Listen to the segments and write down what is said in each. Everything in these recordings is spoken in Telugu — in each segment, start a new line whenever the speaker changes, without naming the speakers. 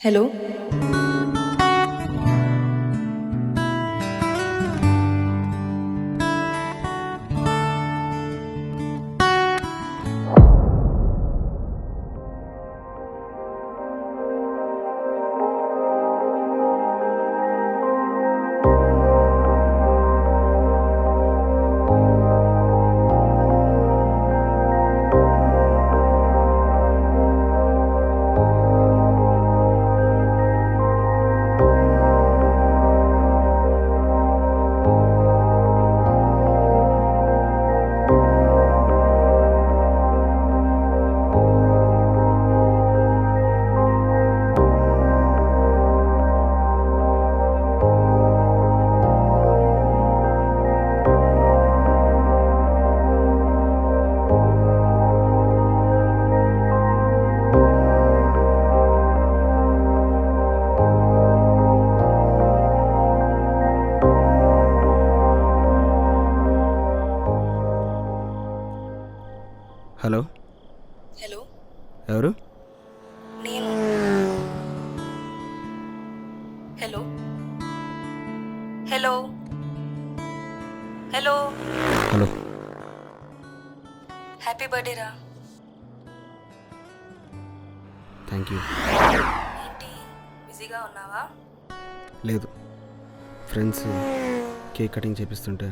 హలో.
హలో.
హలో.
ఎవరు?
నేను. Hello. Hello. Hello.
Hello.
Happy birthday రా.
Thank you.
ఏంటి బిజీగా ఉన్నావా?
లేదు, ఫ్రెండ్స్ కేక్ కటింగ్ చేపిస్తుంటే.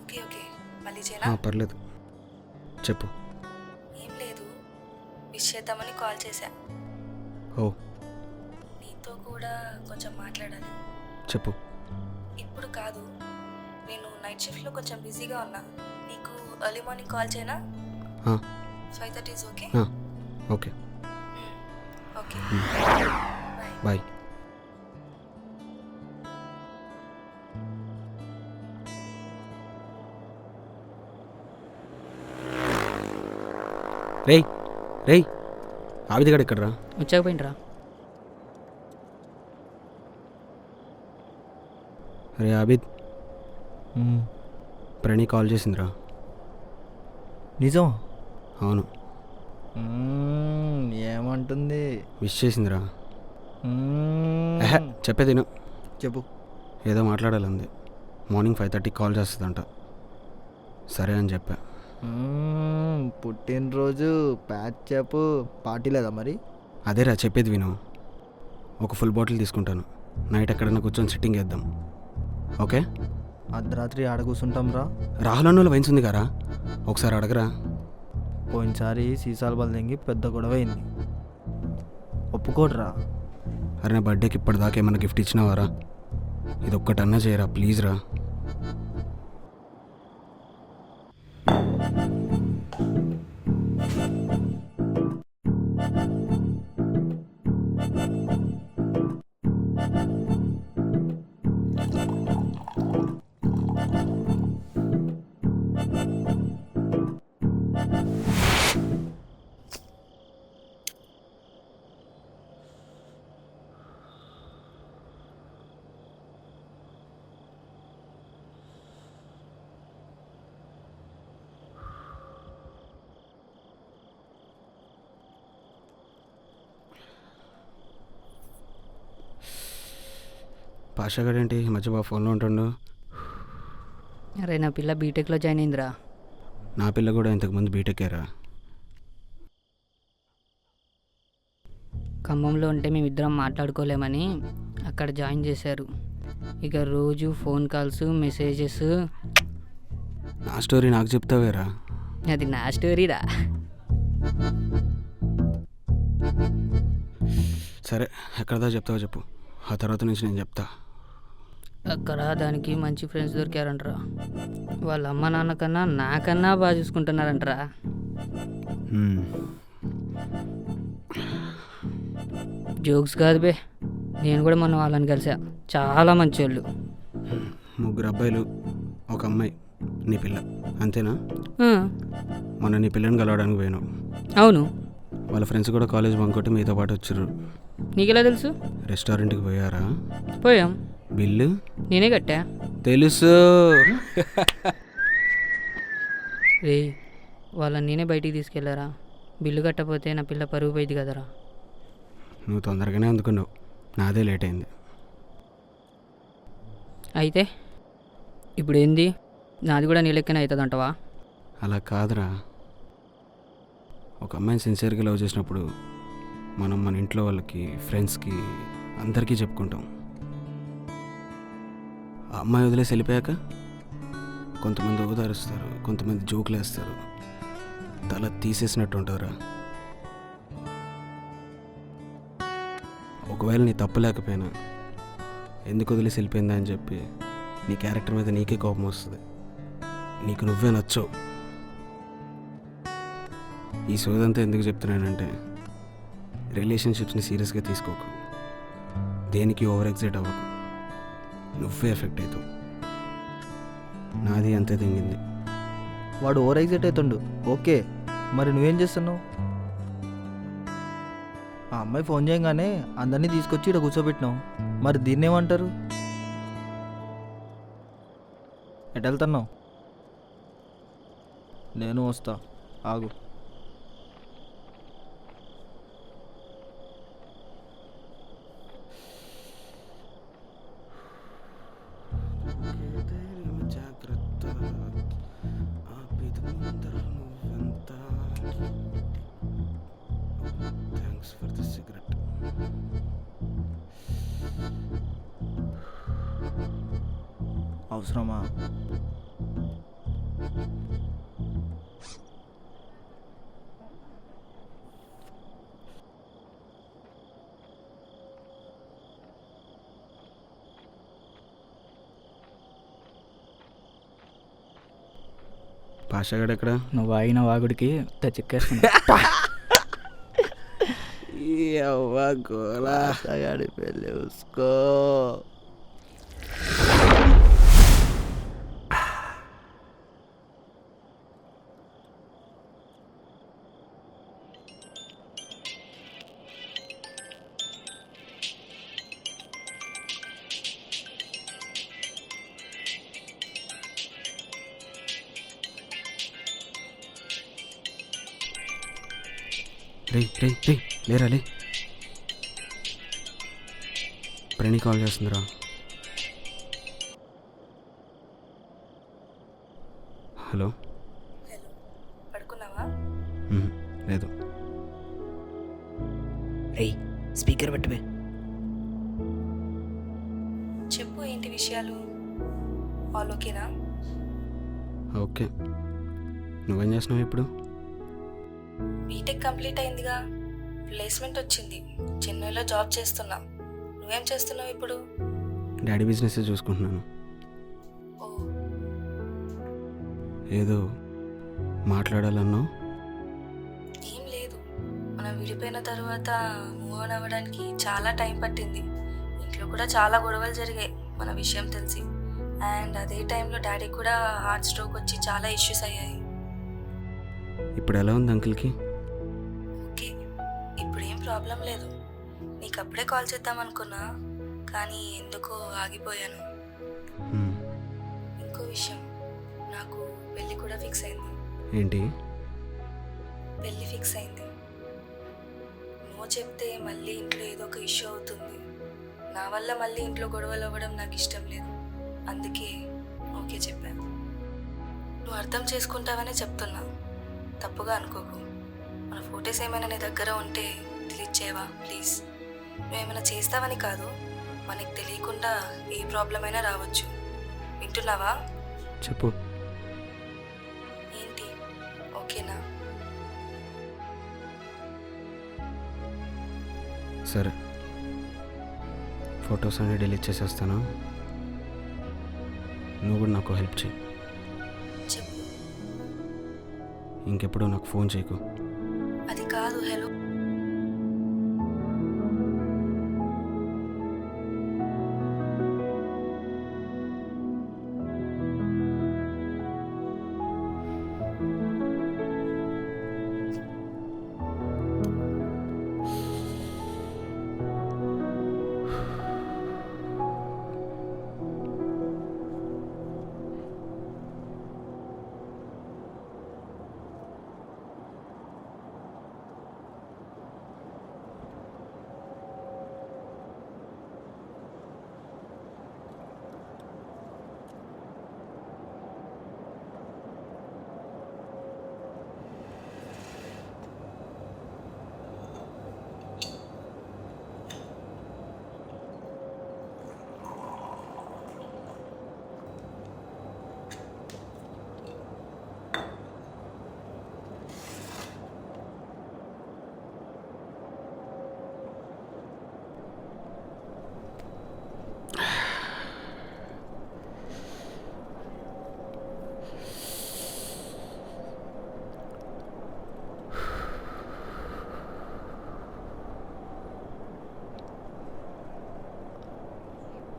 ఓకే ఓకే, మళ్ళీ చేయనా?
పర్లేదు, చెప్పు.
ఏం లేదు, విష్ చేద్దామని కాల్ చేశా.
ఓ,
నీతో కూడా కొంచెం మాట్లాడాలి.
చెప్పు.
ఇప్పుడు కాదు, నేను నైట్ షిఫ్ట్లో కొంచెం బిజీగా ఉన్నా. నీకు ఎర్లీ మార్నింగ్ కాల్ చేయనా? 5:30 is okay?
Okay.
Okay, bye.
Bye. రేయ్ రేయ్, ఆవిది గడ ఎక్కడరా?
వచ్చాకపోయినరా?
రే ఆబిద్, ప్రణీ కాల్ చేసిందిరా.
నిజం?
అవును.
ఏమంటుంది?
విష్ చేసిందిరా. చెప్పేది విను.
చెప్పు.
ఏదో మాట్లాడాలంది. మార్నింగ్ 5:30 కాల్ చేస్తుందంట. సరే అని చెప్పా.
పుట్టినరోజు ప్యాచప్ పార్టీ లేదా మరి?
అదేరా చెప్పేది విను. ఒక ఫుల్ బాటిల్ తీసుకుంటాను, నైట్ ఎక్కడైనా కూర్చొని సిట్టింగ్ వేద్దాం, ఓకే?
అర్ధరాత్రి ఆడ కూర్చుంటాం రా.
రాహుల్ అన్నోళ్ళ వైన్స్ ఉంది కారా, ఒకసారి అడగరా.
పోయినసారి సీసాల బలదెంగి పెద్ద గొడవ అయింది, ఒప్పుకోడ్రా.
అరే నా బర్త్డేకి ఇప్పటిదాకా ఏమైనా గిఫ్ట్ ఇచ్చినావారా? ఇది ఒక్కటన్నా చేయరా ప్లీజ్ రా. పాషాగాడు ఏంటి ఈ మధ్య బాగా ఫోన్లో ఉంటుండు?
అరే నా పిల్ల బీటెక్లో జాయిన్ అయిందిరా.
నా పిల్ల కూడా ఇంతకుముందు బీటెక్కారా.
ఖమ్మంలో ఉంటే మేమిద్దరం మాట్లాడుకోలేమని అక్కడ జాయిన్ చేశారు. ఇక రోజు ఫోన్ కాల్స్, మెసేజెస్.
నా స్టోరీ నాకు చెప్తావేరా?
అది నా స్టోరీరా.
సరే, ఎక్కడదా చెప్తావో చెప్పు, ఆ తర్వాత నుంచి నేను చెప్తా.
అక్కడ దానికి మంచి ఫ్రెండ్స్ దొరికారంటరా. వాళ్ళ అమ్మ నాన్న కన్నా నాకన్నా బాగా చూసుకుంటున్నారంటరా. జోక్స్ కాదు బే, నేను కూడా మొన్న వాళ్ళని కలిసా, చాలా మంచి వాళ్ళు.
3 అబ్బాయిలు, 1 అమ్మాయి, నీ పిల్ల, అంతేనా?
ఆ,
మొన్న నీ పిల్లని కలవడానికి పోయినావు.
అవును.
వాళ్ళ ఫ్రెండ్స్ కూడా కాలేజ్ బంకొట్టి మీతో పాటు వచ్చారు.
నీకెలా తెలుసు?
రెస్టారెంట్కి పోయారా?
పోయాం.
బిల్లు
నేనే కట్టా.
తెలుసు.
రే, వాళ్ళని నేనే బయటికి తీసుకెళ్లారా. బిల్లు కట్టకపోతే నా పిల్ల పరుగు పోయింది కదరా.
నువ్వు తొందరగానే అందుకున్నావు, నాదే లేట్ అయింది.
అయితే ఇప్పుడు ఏంది, నాది కూడా నీ లెక్కనే అవుతుంది అంటవా?
అలా కాదురా, ఒక అమ్మాయిని సిన్సియర్గా లవ్ చేసినప్పుడు మనం మన ఇంట్లో వాళ్ళకి, ఫ్రెండ్స్కి, అందరికీ చెప్పుకుంటాం. ఆ అమ్మాయి వదిలేసి వెళ్ళిపోయాక కొంతమంది ఓదారుస్తారు, కొంతమంది జోకులు వేస్తారు, తల తీసేసినట్టు ఉంటుందిరా. ఒకవేళ నీ తప్పు లేకపోయినా ఎందుకు వదిలేసి వెళ్ళిపోయిందా అని చెప్పి నీ క్యారెక్టర్ మీద నీకే కోపం వస్తుంది. నీకు నువ్వే నచ్చవు. ఈ సోదంతా ఎందుకు చెప్తున్నానంటే, రిలేషన్షిప్స్ని సీరియస్గా తీసుకోకు, దేనికి ఓవర్ ఎక్సైట్ అవ్వకు, నువ్వే ఎఫెక్ట్ అవుతావు. నాది అంతే తెంగింది.
వాడు ఓవర్ ఎగ్జైట్ అవుతుండు, ఓకే. మరి నువ్వేం చేస్తున్నావు? ఆ అమ్మాయి ఫోన్ చేయగానే అందరినీ తీసుకొచ్చి ఇక్కడ కూర్చోబెట్టినావు, మరి దీన్ని ఏమంటారు? ఎటు వెళ్తున్నావు? నేను వస్తా, ఆగు.
Thanks for the cigarette.
అవసరమా?
పాషాగాడు ఎక్కడ?
నువ్వు ఆగిన వాగుడికి చిక్కేస్తున్నా.
గోలా
పెళ్ళి చూసుకో.
రే రే రే లేరా లే. ప్రణి కాల్ చేస్తుందిరా. హలో.
హలో, పడుకున్నావా?
లేదు.
రేయ్ స్పీకర్ పెట్టవే.
చెప్పు, ఏంటి విషయాలు? ఆల్ ఓకేనా?
ఓకే. నువ్వేం చేస్తున్నావు ఇప్పుడు?
బీటెక్ కంప్లీట్ అయిందిగా, ప్లేస్మెంట్ వచ్చింది, చెన్నైలో జాబ్ చేస్తున్నా. నువ్వేం చేస్తున్నావు ఇప్పుడు?
డాడీ బిజినెస్ చూసుకుంటున్నాను.
ఓ,
ఏదో మాట్లాడాలన్నావు?
ఏం లేదు. మనం విడిపోయిన తర్వాత మూవ్ ఆన్ అవ్వడానికి చాలా టైం పట్టింది. ఇంట్లో కూడా చాలా గొడవలు జరిగాయి మన విషయం తెలిసి. అండ్ అదే టైంలో డాడీకి కూడా హార్ట్ స్ట్రోక్ వచ్చి చాలా ఇష్యూస్ అయ్యాయి.
ఇప్పుడు ఎలా ఉంది అంకుల్కి?
ఓకే, ఇప్పుడు ఏం ప్రాబ్లం లేదు. నీకు అప్పుడే కాల్ చేద్దాం అనుకున్నా, కానీ ఎందుకో ఆగిపోయాను. ఇంకో విషయం, నాకు పెళ్ళి కూడా ఫిక్స్ అయింది.
ఏంటి?
పెళ్ళి ఫిక్స్ అయింది. నువ్వు చెప్తే మళ్ళీ ఇంట్లో ఏదో ఒక ఇష్యూ అవుతుంది. నా వల్ల మళ్ళీ ఇంట్లో గొడవలు అవ్వడం నాకు ఇష్టం లేదు. అందుకే ఓకే చెప్పాను. నువ్వు అర్థం చేసుకుంటావనే చెప్తున్నా, తప్పుగా అనుకోకు. మన ఫొటోస్ ఏమైనా నీ దగ్గర ఉంటే డిలీట్ చేయవా ప్లీజ్? నువ్వేమైనా చేస్తావని కాదు, మనకి తెలియకుండా ఏ ప్రాబ్లం అయినా రావచ్చు. వింటున్నావా?
చెప్పు.
ఏంటి, ఓకేనా?
సరే, ఫొటోస్ అన్ని డిలీట్ చేసేస్తాను. నువ్వు కూడా నాకు హెల్ప్ చేయి.
చెప్పు.
ఇంకెప్పుడు నాకు ఫోన్ చేయకు.
అది కాదు, హలో.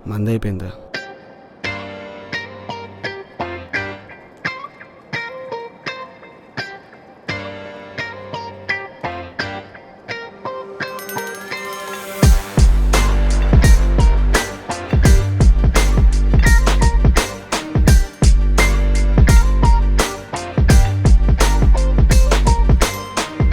మంది అయిపోయిందా?